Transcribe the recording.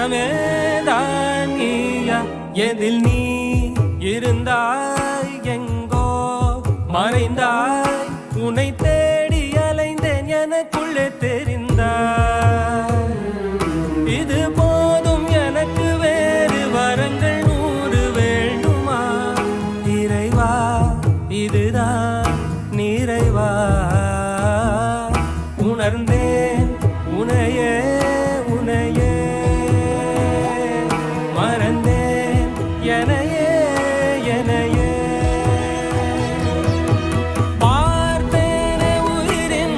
எல்லாமே தான் நீயா எதில் நீ இருந்தாய் எங்கோ மறைந்தாய் உன்னை தேடி அலைந்தேன் எனக்குள்ளே தெரிந்தாய் இது போதும் எனக்கு வேறு வரங்கள் 100 வேண்டுமா இறைவா இதுதான் நிறைவா உணர்ந்தே